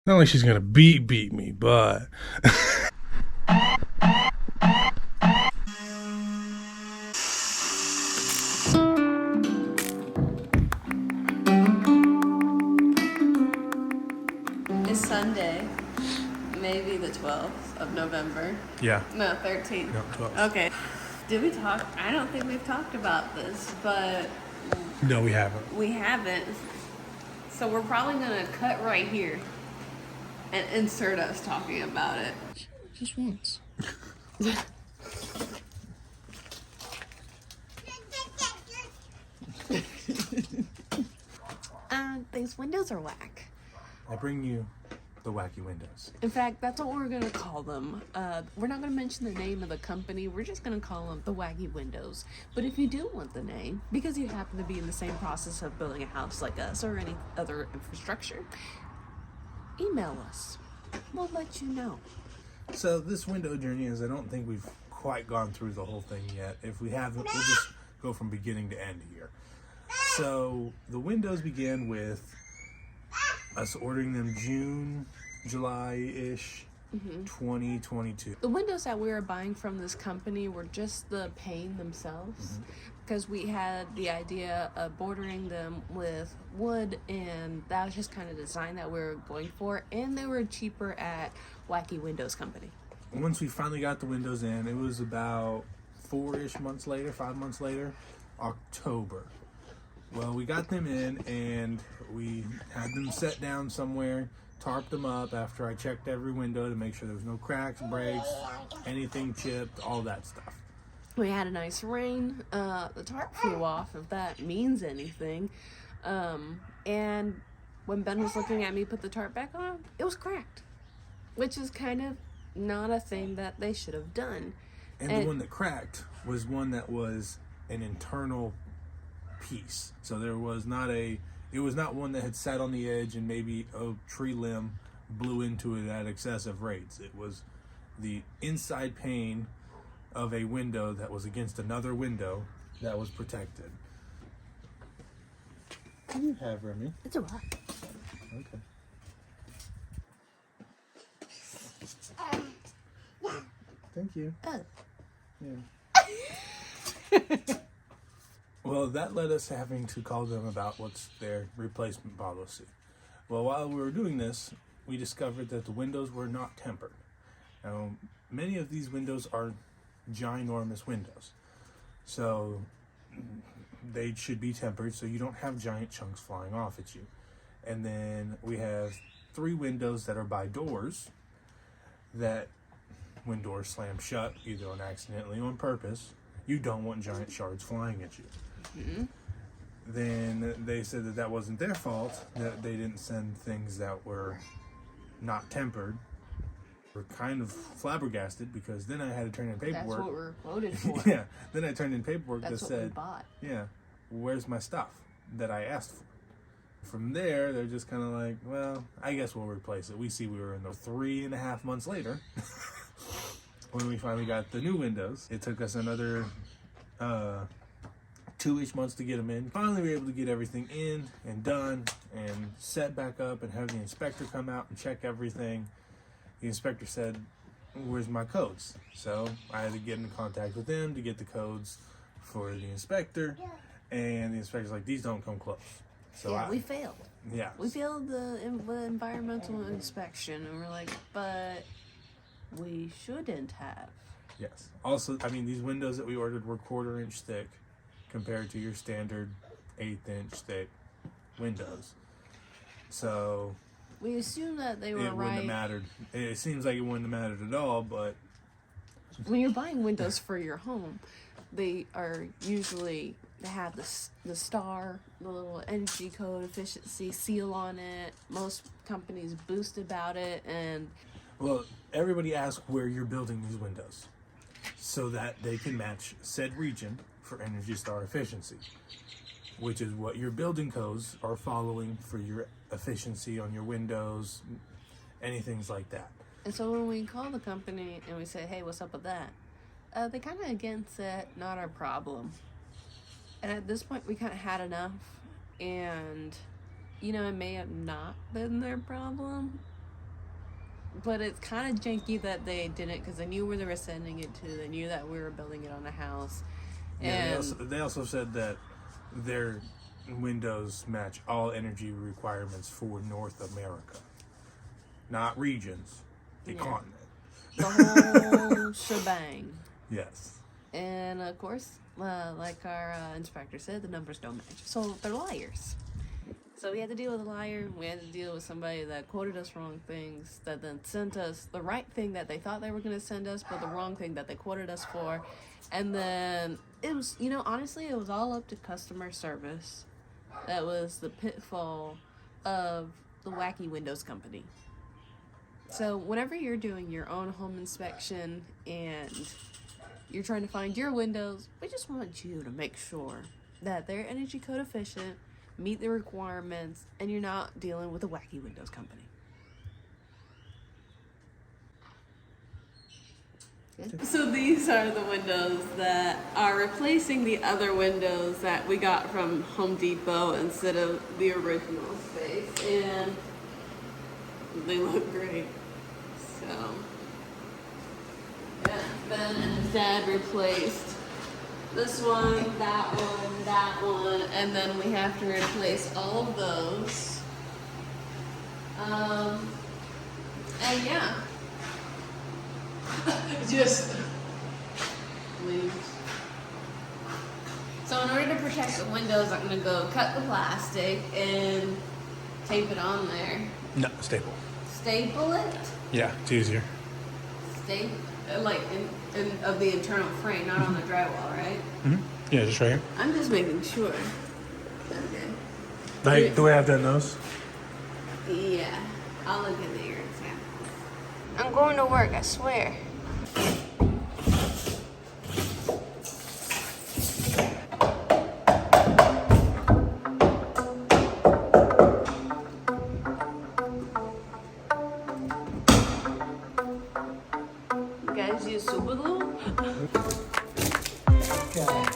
Not like she's gonna beat me, but It's Sunday, maybe the 12th of November. yeah, No, 13th. no, 12. Okay. Did we talk? I don't think we've talked about this, but No, we haven't. we haven't. So we're probably going to cut right here and insert us talking about it. Just once. These windows are whack. I bring you the wacky windows. In fact, that's what we're going to call them. We're not going to mention the name of the company. We're just going to call them the Wacky Windows. But if you do want the name, because you happen to be in the same process of building a house like us or any other infrastructure, email us. We'll let you know. So this window journey is, I don't think we've quite gone through the whole thing yet. If we haven't, we'll just go from beginning to end here. So the windows began with us ordering them June, July-ish, 2022. The windows that we were buying from this company were just the pane themselves, because we had the idea of bordering them with wood, and that was just kind of design that we were going for, and they were cheaper at Wacky Windows Company. Once we finally got the windows in, it was about 5 months later, October. Well, we got them in and we had them set down somewhere, tarped them up after I checked every window to make sure there was no cracks, breaks, anything chipped, all that stuff. We had a nice rain. The tarp flew off, if that means anything. And when Ben was looking at me put the tarp back on, it was cracked, which is kind of not a thing that they should have done. And the one that cracked was one that was an internal piece. So it was not one that had sat on the edge and maybe a tree limb blew into it at excessive rates. It was the inside pane of a window that was against another window that was protected. What do you have, Remy? It's a rock. Okay. Thank you. Oh. Yeah. Well, that led us having to call them about what's their replacement policy. Well, while we were doing this, we discovered that the windows were not tempered. Now, many of these windows are ginormous windows, so they should be tempered so you don't have giant chunks flying off at you. And then we have 3 windows that are by doors that, when doors slam shut, either on accidentally or on purpose, you don't want giant shards flying at you. Then they said that that wasn't their fault, that they didn't send things that were not tempered. We're kind of flabbergasted, because then I had to turn in paperwork. That's what we're quoted for. Yeah, then I turned in paperwork That's that what we said, bought. yeah, where's my stuff that I asked for? From there, they're just kind of like, well, I guess we'll replace it. We see we were in the 3.5 months later when we finally got the new windows. It took us another 2-ish months to get them in. Finally, we were able to get everything in and done and set back up and have the inspector come out and check everything. The inspector said, where's my codes? So I had to get in contact with them to get the codes for the inspector. And the inspector's like, these don't come close. So Yeah, we failed. Yeah. We failed the environmental inspection, and we're like, but we shouldn't have. Yes. Also, I mean, these windows that we ordered were 1/4 inch thick compared to your standard 1/8 inch thick windows. So We assumed that they were it wouldn't have right. mattered. It seems like it wouldn't have mattered at all, but When you're buying windows for your home, they are usually, they have the star, the little energy code efficiency seal on it. Most companies boast about it, and well, everybody asks where you're building these windows so that they can match said region for Energy Star efficiency, which is what your building codes are following for your efficiency on your windows, anything like that. And so when we call the company and we say, hey, what's up with that? They kind of again said, not our problem. And at this point, we kind of had enough. And, you know, it may have not been their problem, but it's kind of janky that they didn't, because they knew where they were sending it to. They knew that we were building it on a house. Yeah, they also said that their windows match all energy requirements for North America, not regions, the continent. The whole shebang. Yes. And of course, like our inspector said, the numbers don't match. So they're liars. So we had to deal with a liar. We had to deal with somebody that quoted us wrong things, that then sent us the right thing that they thought they were going to send us, but the wrong thing that they quoted us for. And then it was, honestly, it was all up to customer service. That was the pitfall of the wacky windows company. So whenever you're doing your own home inspection and you're trying to find your windows, we just want you to make sure that they're energy code efficient, meet the requirements, and you're not dealing with a wacky windows company. Good. So these are the windows that are replacing the other windows that we got from Home Depot instead of the original space, and they look great. So yeah, Ben and his dad replaced this one, that one, and then we have to replace all of those. And yeah, just leaves. So in order to protect the windows, I'm gonna go cut the plastic and tape it on there. No, staple. Staple it? Yeah, it's easier. Staple, like in of the internal frame, not on the drywall, right? Mm-hmm. Yeah, just right here. I'm just making sure. Okay. Like the way I've done those? Yeah, I'll look at your example. I'm going to work, I swear. You guys use super glue? Okay. Got it?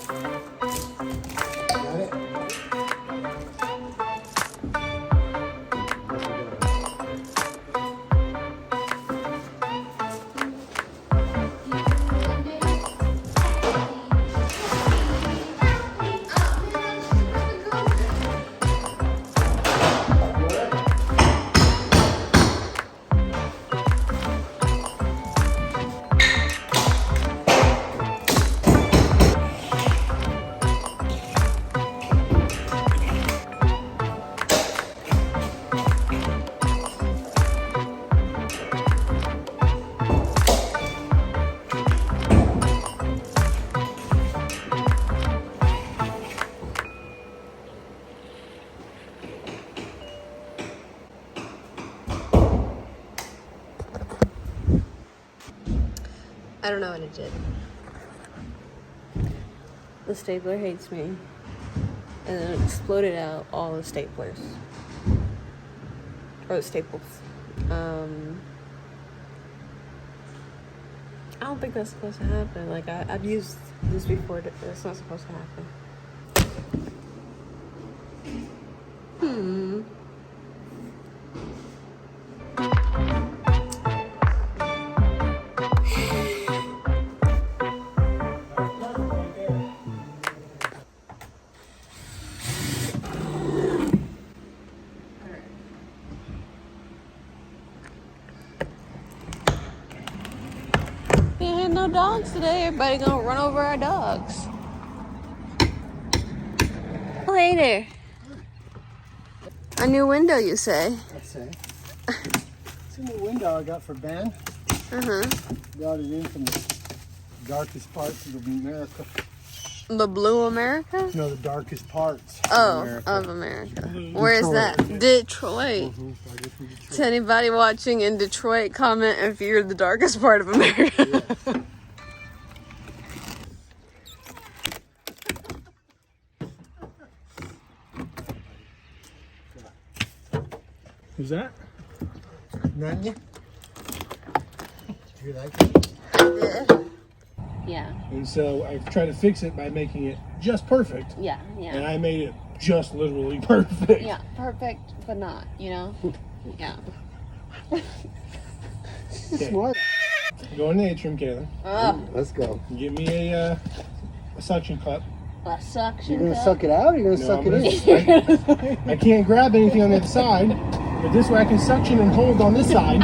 I don't know what it did. The stapler hates me. And then it exploded out all the staplers. Or the staples. I don't think that's supposed to happen. Like, I've used this before. It's not supposed to happen. We ain't had no dogs today. Everybody gonna run over our dogs. Oh, hey there. A new window, you say? Let's see. It's a new window I got for Ben. Uh-huh. Brought it in from the darkest parts of America. The Blue America? No, the darkest parts Of America. Where is that? Detroit. Mm-hmm. Started from Detroit. To anybody watching in Detroit, comment if you're the darkest part of America. Yeah. Who's that? Nanya? Do you like it? Yeah. And so I tried to fix it by making it just perfect. Yeah. And I made it just literally perfect. Yeah, perfect, but not, you know? Yeah. You're Okay. smart. Go in the atrium, Kayla. Let's go. Give me a suction cup. A suction You're gonna cup? suck it out or you're gonna No, suck I'm it gonna- in? I can't grab anything on the other side, but this way I can suction and hold on this side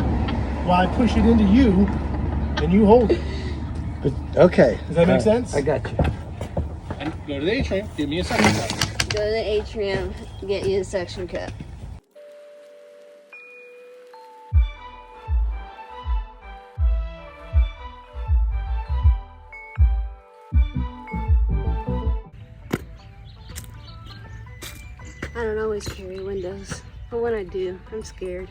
while I push it into you, and you hold it. Okay. Does that make All right. sense? I got you. And go to the atrium. Give me a suction cup. Go to the atrium, get you a suction cup. I don't always carry windows, but when I do, I'm scared.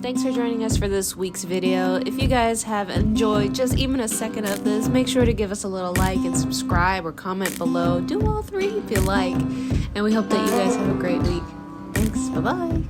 Thanks for joining us for this week's video. If you guys have enjoyed just even a second of this, make sure to give us a little like and subscribe or comment below. Do all three if you like. And we hope that you guys have a great week. Thanks. Bye-bye.